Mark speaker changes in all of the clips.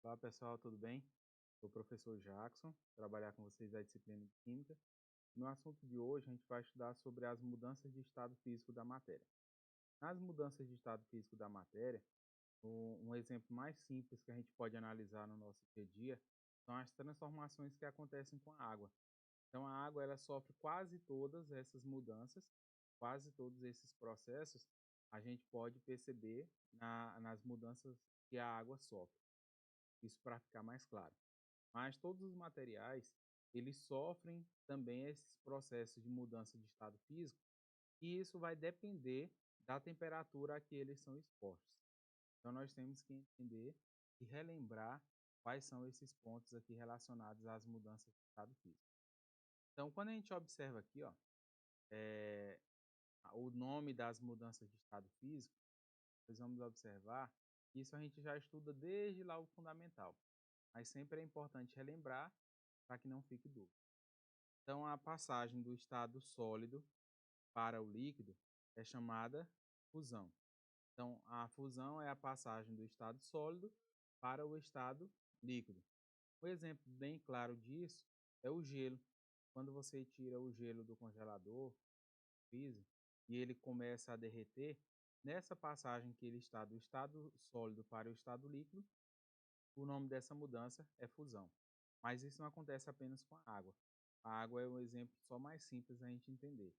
Speaker 1: Olá pessoal, tudo bem? Sou o professor Jackson, trabalhar com vocês a disciplina de Química. No assunto de hoje, a gente vai estudar sobre as mudanças de estado físico da matéria. Nas mudanças de estado físico da matéria, um exemplo mais simples que a gente pode analisar no nosso dia a dia são as transformações que acontecem com a água. Então, a água ela sofre quase todas essas mudanças, quase todos esses processos, a gente pode perceber nas mudanças que a água sofre. Isso para ficar mais claro. Mas todos os materiais, eles sofrem também esses processos de mudança de estado físico, e isso vai depender da temperatura a que eles são expostos. Então nós temos que entender e relembrar quais são esses pontos aqui relacionados às mudanças de estado físico. Então quando a gente observa aqui, ó, é, o nome das mudanças de estado físico, nós vamos observar que isso a gente já estuda desde lá o fundamental, mas sempre é importante relembrar para que não fique dúvida. Então, a passagem do estado sólido para o líquido é chamada fusão. Então, a fusão é a passagem do estado sólido para o estado líquido. Um exemplo bem claro disso é o gelo. Quando você tira o gelo do congelador, freezer, e ele começa a derreter, nessa passagem que ele está do estado sólido para o estado líquido, o nome dessa mudança é fusão. Mas isso não acontece apenas com a água. A água é um exemplo só mais simples da gente entender.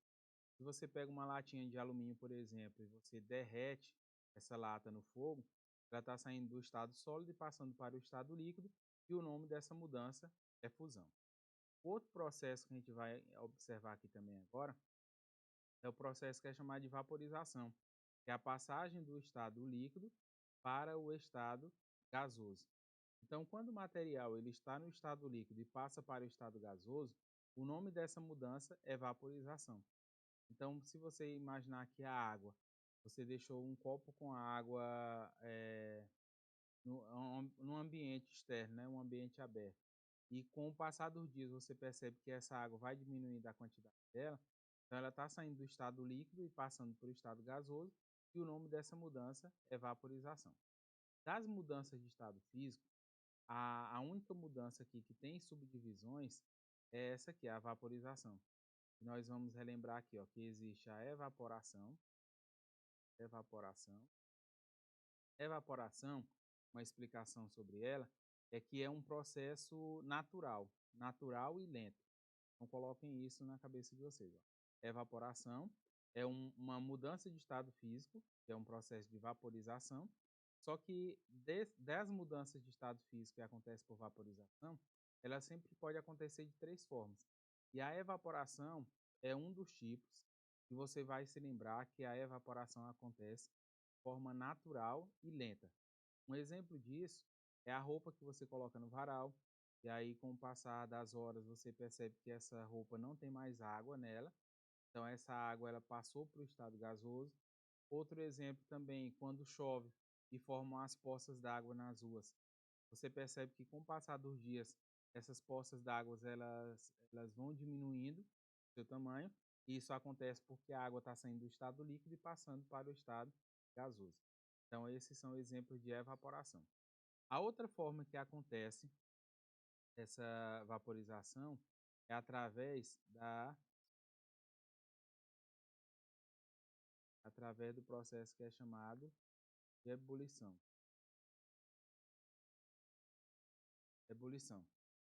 Speaker 1: Se você pega uma latinha de alumínio, por exemplo, e você derrete essa lata no fogo, ela está saindo do estado sólido e passando para o estado líquido, e o nome dessa mudança é fusão. Outro processo que a gente vai observar aqui também agora é o processo que é chamado de vaporização, que é a passagem do estado líquido para o estado gasoso. Então, quando o material ele está no estado líquido e passa para o estado gasoso, o nome dessa mudança é vaporização. Então, se você imaginar que a água, você deixou um copo com água no ambiente externo, né, um ambiente aberto, e com o passar dos dias você percebe que essa água vai diminuindo a quantidade dela, então ela está saindo do estado líquido e passando para o estado gasoso, e o nome dessa mudança é vaporização. Das mudanças de estado físico, a única mudança aqui que tem subdivisões é essa aqui, a vaporização. Nós vamos relembrar aqui, ó, que existe a evaporação, evaporação, evaporação, uma explicação sobre ela, é que é um processo natural, natural e lento. Então coloquem isso na cabeça de vocês. Ó. Evaporação é uma mudança de estado físico, que é um processo de vaporização, só que das mudanças de estado físico que acontecem por vaporização, ela sempre pode acontecer de três formas. E a evaporação é um dos tipos, e você vai se lembrar que a evaporação acontece de forma natural e lenta. Um exemplo disso é a roupa que você coloca no varal, e aí com o passar das horas você percebe que essa roupa não tem mais água nela, então essa água ela passou para o estado gasoso. Outro exemplo também, quando chove e formam as poças d'água nas ruas, você percebe que com o passar dos dias essas poças d'água elas vão diminuindo seu tamanho, e isso acontece porque a água está saindo do estado líquido e passando para o estado gasoso. Então esses são exemplos de evaporação. A outra forma que acontece essa vaporização é através do processo que é chamado de ebulição. Ebulição.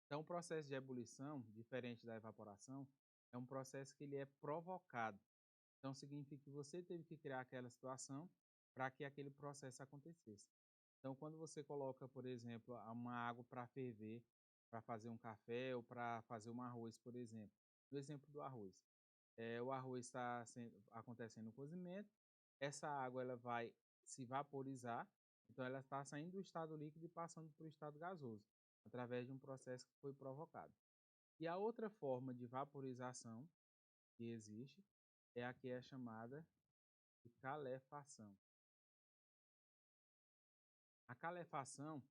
Speaker 1: Então, o processo de ebulição, diferente da evaporação, é um processo que ele é provocado. Então, significa que você teve que criar aquela situação para que aquele processo acontecesse. Então, quando você coloca, por exemplo, uma água para ferver, para fazer um café ou para fazer um arroz, por exemplo. No exemplo do arroz. O arroz está acontecendo o cozimento, essa água ela vai se vaporizar, então ela está saindo do estado líquido e passando para o estado gasoso, através de um processo que foi provocado. E a outra forma de vaporização que existe é a que é chamada de calefação. A calefação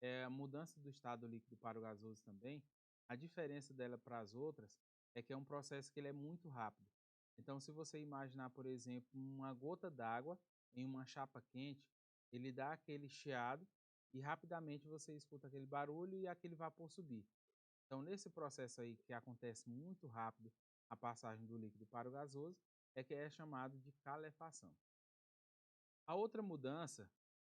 Speaker 1: é a mudança do estado líquido para o gasoso também. A diferença dela para as outras é que é um processo que ele é muito rápido. Então, se você imaginar, por exemplo, uma gota d'água em uma chapa quente, ele dá aquele chiado e rapidamente você escuta aquele barulho e aquele vapor subir. Então, nesse processo aí que acontece muito rápido a passagem do líquido para o gasoso, é que é chamado de calefação. A outra mudança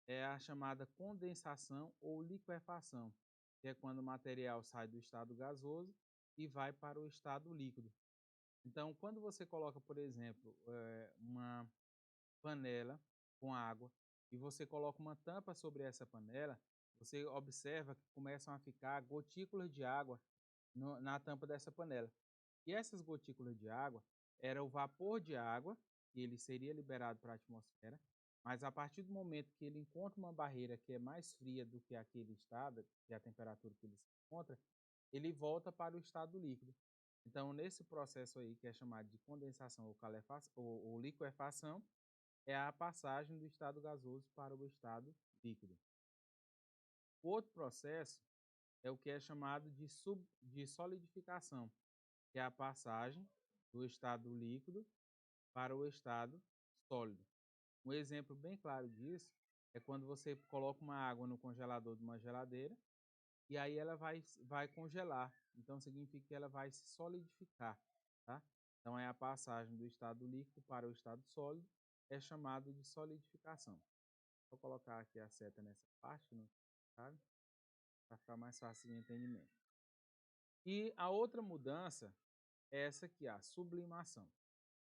Speaker 1: é a chamada condensação ou liquefação, que é quando o material sai do estado gasoso e vai para o estado líquido. Então, quando você coloca, por exemplo, uma panela com água e você coloca uma tampa sobre essa panela, você observa que começam a ficar gotículas de água na tampa dessa panela. E essas gotículas de água era o vapor de água, e ele seria liberado para a atmosfera, mas a partir do momento que ele encontra uma barreira que é mais fria do que aquele estado, que é a temperatura que ele se encontra, ele volta para o estado líquido. Então, nesse processo aí, que é chamado de condensação ou liquefação, é a passagem do estado gasoso para o estado líquido. O outro processo é o que é chamado de solidificação, que é a passagem do estado líquido para o estado sólido. Um exemplo bem claro disso é quando você coloca uma água no congelador de uma geladeira e aí ela vai congelar. Então significa que ela vai se solidificar, tá? Então é a passagem do estado líquido para o estado sólido, é chamado de solidificação. Vou colocar aqui a seta nessa parte, sabe? Para ficar mais fácil de entendimento. E a outra mudança é essa aqui, a sublimação.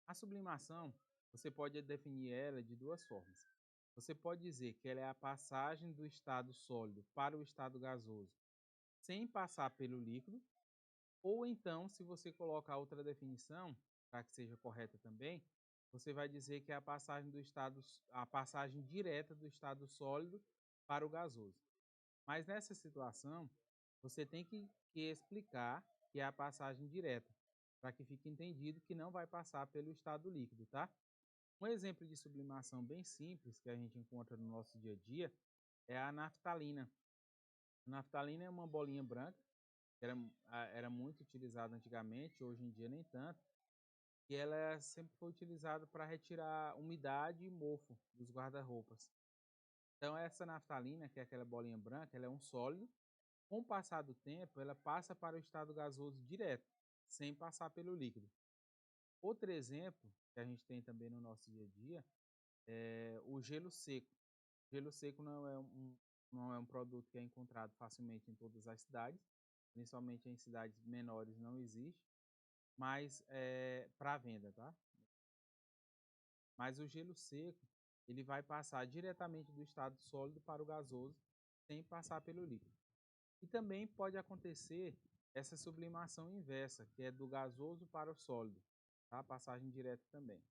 Speaker 1: A sublimação, você pode definir ela de duas formas. Você pode dizer que ela é a passagem do estado sólido para o estado gasoso sem passar pelo líquido, ou então, se você colocar outra definição, para que seja correta também, você vai dizer que é a passagem direta do estado sólido para o gasoso. Mas nessa situação, você tem que explicar que é a passagem direta, para que fique entendido que não vai passar pelo estado líquido, tá? Um exemplo de sublimação bem simples que a gente encontra no nosso dia a dia é a naftalina. A naftalina é uma bolinha branca, que era muito utilizada antigamente, hoje em dia nem tanto, e ela sempre foi utilizada para retirar umidade e mofo dos guarda-roupas. Então essa naftalina, que é aquela bolinha branca, ela é um sólido. Com o passar do tempo, ela passa para o estado gasoso direto, sem passar pelo líquido. Outro exemplo que a gente tem também no nosso dia a dia é o gelo seco. O gelo seco não é um produto que é encontrado facilmente em todas as cidades, principalmente em cidades menores não existe, mas é para venda, tá? Mas o gelo seco, ele vai passar diretamente do estado sólido para o gasoso, sem passar pelo líquido. E também pode acontecer essa sublimação inversa, que é do gasoso para o sólido, tá? Passagem direta também.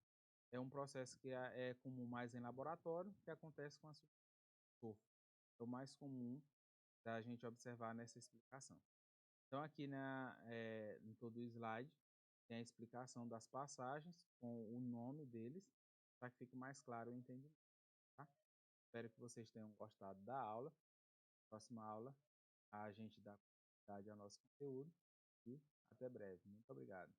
Speaker 1: É um processo que é comum mais em laboratório, que acontece com a enxofre. É o mais comum da gente observar nessa explicação. Então, aqui em todo o slide, tem a explicação das passagens com o nome deles, para que fique mais claro o entendimento. Tá? Espero que vocês tenham gostado da aula. Próxima aula, a gente dá continuidade ao nosso conteúdo e até breve. Muito obrigado.